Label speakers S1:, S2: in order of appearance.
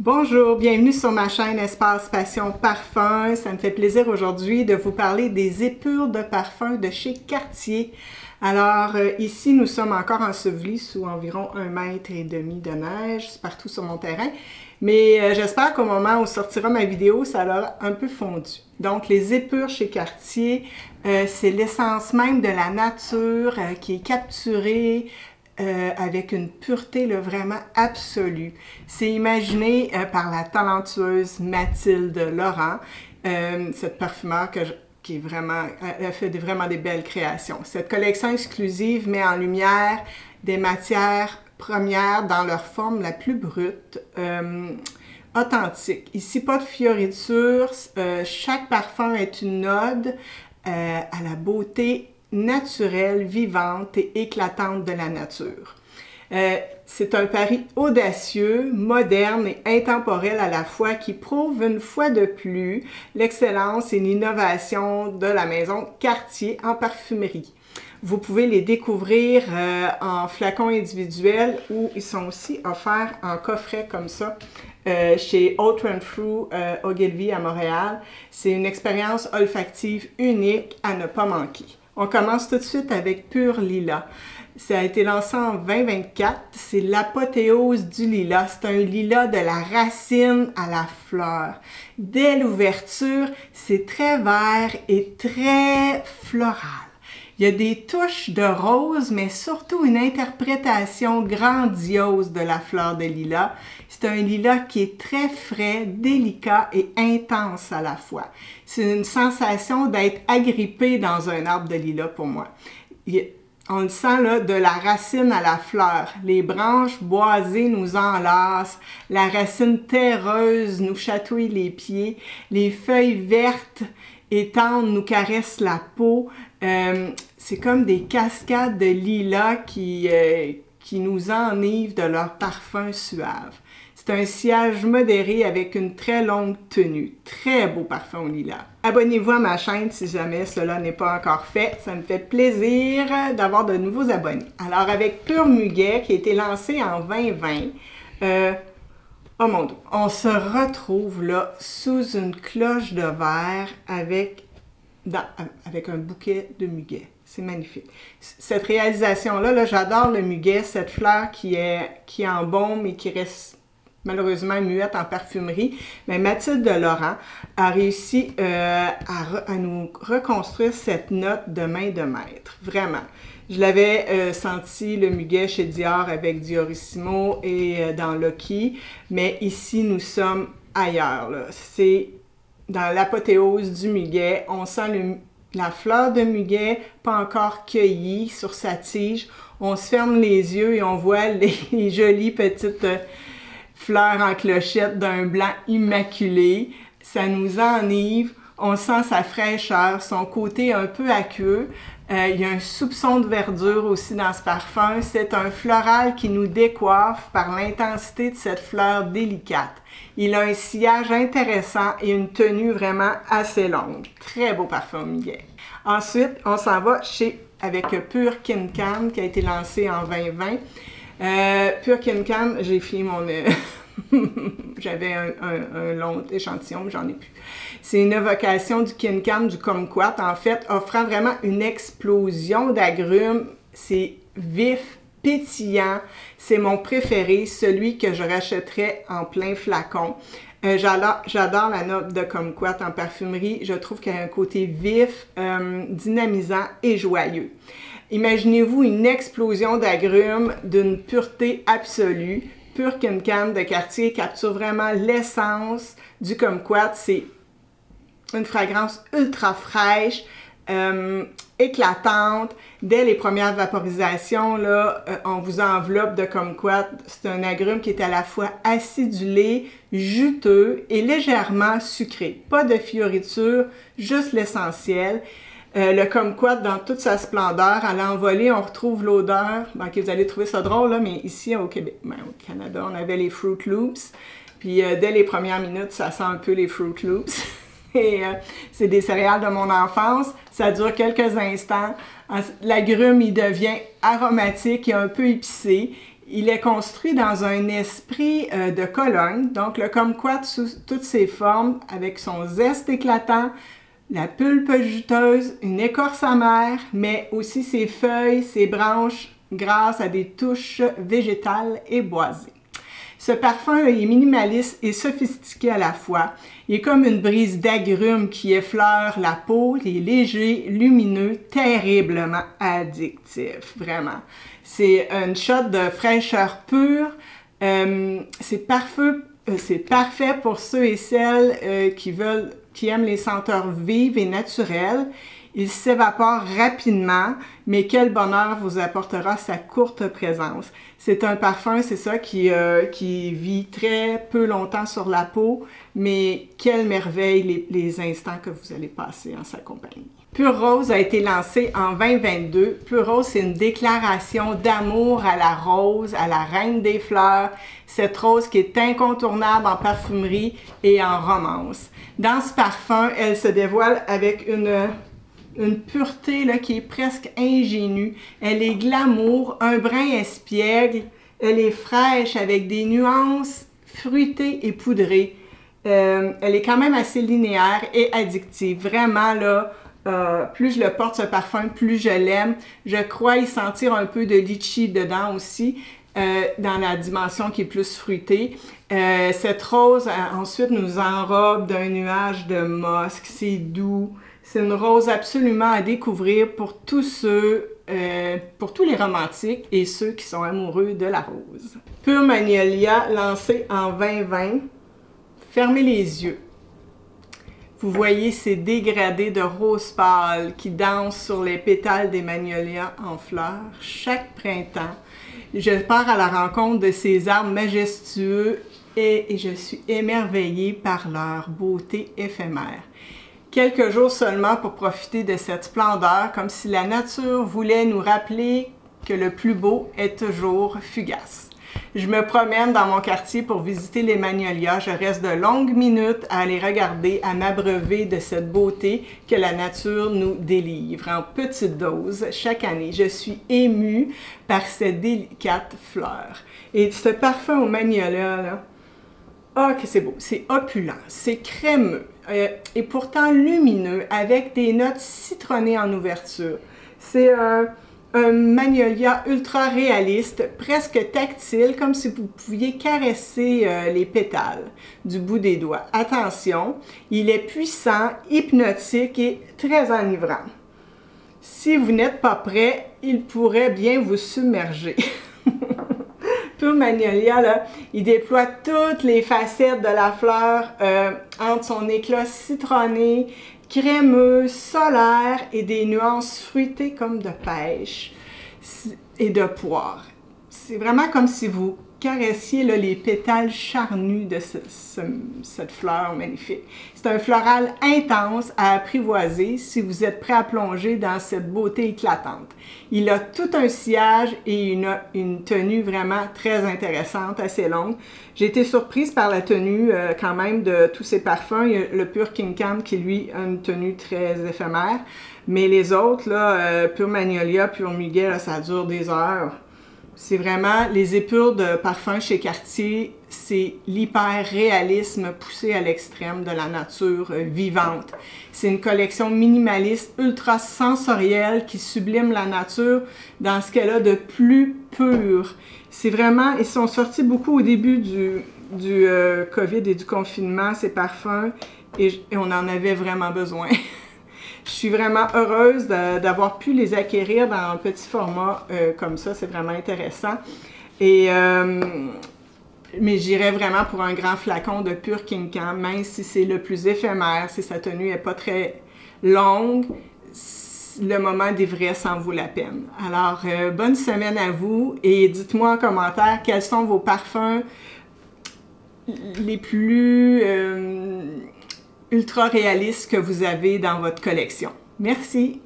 S1: Bonjour, bienvenue sur ma chaîne Espace Passion Parfum. Ça me fait plaisir aujourd'hui de vous parler des épures de parfum de chez Cartier. Alors ici, nous sommes encore ensevelis sous environ 1,5 m de neige partout sur mon terrain. Mais j'espère qu'au moment où sortira ma vidéo, ça aura un peu fondu. Donc les épures chez Cartier, c'est l'essence même de la nature qui est capturée avec une pureté là, vraiment absolue. C'est imaginé par la talentueuse Mathilde Laurent, cette parfumeur qui est vraiment, elle fait vraiment des belles créations. Cette collection exclusive met en lumière des matières premières dans leur forme la plus brute, authentique. Ici, pas de fioritures, chaque parfum est une ode à la beauté naturelle, vivante et éclatante de la nature. C'est un pari audacieux, moderne et intemporel à la fois qui prouve une fois de plus l'excellence et l'innovation de la maison Cartier en parfumerie. Vous pouvez les découvrir en flacons individuels ou ils sont aussi offerts en coffret comme ça chez Haute Renfrew Ogilvy à Montréal. C'est une expérience olfactive unique à ne pas manquer. On commence tout de suite avec Pur Lilas. Ça a été lancé en 2024. C'est l'apothéose du lilas. C'est un lilas de la racine à la fleur. Dès l'ouverture, c'est très vert et très floral. Il y a des touches de rose, mais surtout une interprétation grandiose de la fleur de lilas. C'est un lilas qui est très frais, délicat et intense à la fois. C'est une sensation d'être agrippé dans un arbre de lilas pour moi. On le sent là, de la racine à la fleur. Les branches boisées nous enlacent, la racine terreuse nous chatouille les pieds, les feuilles vertes et tendres nous caressent la peau. C'est comme des cascades de lilas qui nous enivrent de leur parfum suave. C'est un sillage modéré avec une très longue tenue. Très beau parfum au lilas. Abonnez-vous à ma chaîne si jamais cela n'est pas encore fait. Ça me fait plaisir d'avoir de nouveaux abonnés. Alors avec Pur Muguet qui a été lancé en 2020, oh mon Dieu, on se retrouve là sous une cloche de verre avec un bouquet de muguet. C'est magnifique. Cette réalisation-là, là, j'adore le muguet, cette fleur qui embaume et qui reste malheureusement muette en parfumerie. Mais Mathilde Laurent a réussi à nous reconstruire cette note de main de maître. Vraiment. Je l'avais senti, le muguet, chez Dior avec Diorissimo et dans Lucky. Mais ici, nous sommes ailleurs. C'est dans l'apothéose du muguet. On sent la fleur de muguet, pas encore cueillie sur sa tige. On se ferme les yeux et on voit les jolies petites fleurs en clochette d'un blanc immaculé. Ça nous enivre. On sent sa fraîcheur, son côté un peu aqueux. Il y a un soupçon de verdure aussi dans ce parfum. C'est un floral qui nous décoiffe par l'intensité de cette fleur délicate. Il a un sillage intéressant et une tenue vraiment assez longue. Très beau parfum muguet. Ensuite, on s'en va avec Pur Kinkan qui a été lancé en 2020. Pur Kinkan, j'ai fini mon... J'avais un long échantillon, mais j'en ai plus. C'est une évocation du Kinkan, du kumquat, en fait, offrant vraiment une explosion d'agrumes. C'est vif, pétillant. C'est mon préféré, celui que je rachèterais en plein flacon. J'adore la note de kumquat en parfumerie. Je trouve qu'elle a un côté vif, dynamisant et joyeux. Imaginez-vous une explosion d'agrumes d'une pureté absolue. Pur Kinkan de Cartier capture vraiment l'essence du kumquat. C'est une fragrance ultra fraîche, éclatante. Dès les premières vaporisations, là, on vous enveloppe de kumquat. C'est un agrume qui est à la fois acidulé, juteux et légèrement sucré. Pas de fioritures, juste l'essentiel. Le kumquat dans toute sa splendeur, à l'envolée, on retrouve l'odeur. Bon, okay, vous allez trouver ça drôle, là, mais ici au Québec, au Canada, on avait les Fruit Loops. Puis dès les premières minutes, ça sent un peu les Fruit Loops. Et c'est des céréales de mon enfance. Ça dure quelques instants. L'agrume, il devient aromatique et un peu épicé. il est construit dans un esprit de Cologne, donc le kumquat sous toutes ses formes, avec son zeste éclatant, la pulpe juteuse, une écorce amère, mais aussi ses feuilles, ses branches, grâce à des touches végétales et boisées. Ce parfum est minimaliste et sophistiqué à la fois. Il est comme une brise d'agrumes qui effleure la peau. Il est léger, lumineux, terriblement addictif, vraiment. C'est une shot de fraîcheur pure. C'est parfait pour ceux et celles qui aiment les senteurs vives et naturelles. Il s'évapore rapidement, mais quel bonheur vous apportera sa courte présence. C'est un parfum, c'est ça, qui vit très peu longtemps sur la peau, mais quelle merveille les instants que vous allez passer en sa compagnie. Pure Rose a été lancé en 2022. Pure Rose, c'est une déclaration d'amour à la rose, à la reine des fleurs, cette rose qui est incontournable en parfumerie et en romance. Dans ce parfum, elle se dévoile avec une pureté là, qui est presque ingénue. Elle est glamour, un brin espiègle. Elle est fraîche avec des nuances fruitées et poudrées. Elle est quand même assez linéaire et addictive. Vraiment, là, plus je le porte, ce parfum, plus je l'aime. Je crois y sentir un peu de litchi dedans aussi, dans la dimension qui est plus fruitée. Cette rose, ensuite, nous enrobe d'un nuage de musc. C'est doux. C'est une rose absolument à découvrir pour tous pour tous les romantiques et ceux qui sont amoureux de la rose. Pure Magnolia, lancé en 2020. Fermez les yeux. Vous voyez ces dégradés de rose pâle qui dansent sur les pétales des magnolias en fleurs chaque printemps. Je pars à la rencontre de ces arbres majestueux et je suis émerveillée par leur beauté éphémère. Quelques jours seulement pour profiter de cette splendeur, comme si la nature voulait nous rappeler que le plus beau est toujours fugace. Je me promène dans mon quartier pour visiter les magnolias. Je reste de longues minutes à les regarder, à m'abreuver de cette beauté que la nature nous délivre en petites doses chaque année. Je suis émue par ces délicates fleurs. Et ce parfum au magnolia, là, ah, que c'est beau, c'est opulent, c'est crémeux et pourtant lumineux avec des notes citronnées en ouverture. C'est un magnolia ultra réaliste, presque tactile, comme si vous pouviez caresser les pétales du bout des doigts. Attention, il est puissant, hypnotique et très enivrant. Si vous n'êtes pas prêt, il pourrait bien vous submerger. Pure Magnolia, là, il déploie toutes les facettes de la fleur entre son éclat citronné, crémeux, solaire et des nuances fruitées comme de pêche et de poire. C'est vraiment comme si vous caressiez là, les pétales charnus de cette fleur magnifique. C'est un floral intense à apprivoiser si vous êtes prêt à plonger dans cette beauté éclatante. Il a tout un sillage et une tenue vraiment très intéressante, assez longue. J'ai été surprise par la tenue quand même de tous ces parfums. Il y a le Pure King Cam qui, lui, a une tenue très éphémère. Mais les autres, là, Pure Magnolia, Pure Muguet, là, ça dure des heures. C'est vraiment les épures de parfum chez Cartier, c'est l'hyper-réalisme poussé à l'extrême de la nature vivante. C'est une collection minimaliste, ultra sensorielle qui sublime la nature dans ce qu'elle a de plus pur. C'est vraiment, ils sont sortis beaucoup au début du COVID et du confinement, ces parfums, et on en avait vraiment besoin. Je suis vraiment heureuse d'avoir pu les acquérir dans un petit format comme ça, c'est vraiment intéressant. Mais j'irais vraiment pour un grand flacon de Pure King Cam, même si c'est le plus éphémère, si sa tenue n'est pas très longue, le moment d'ivresse en vaut la peine. Alors, bonne semaine à vous et dites-moi en commentaire quels sont vos parfums les plus ultra réalistes que vous avez dans votre collection. Merci!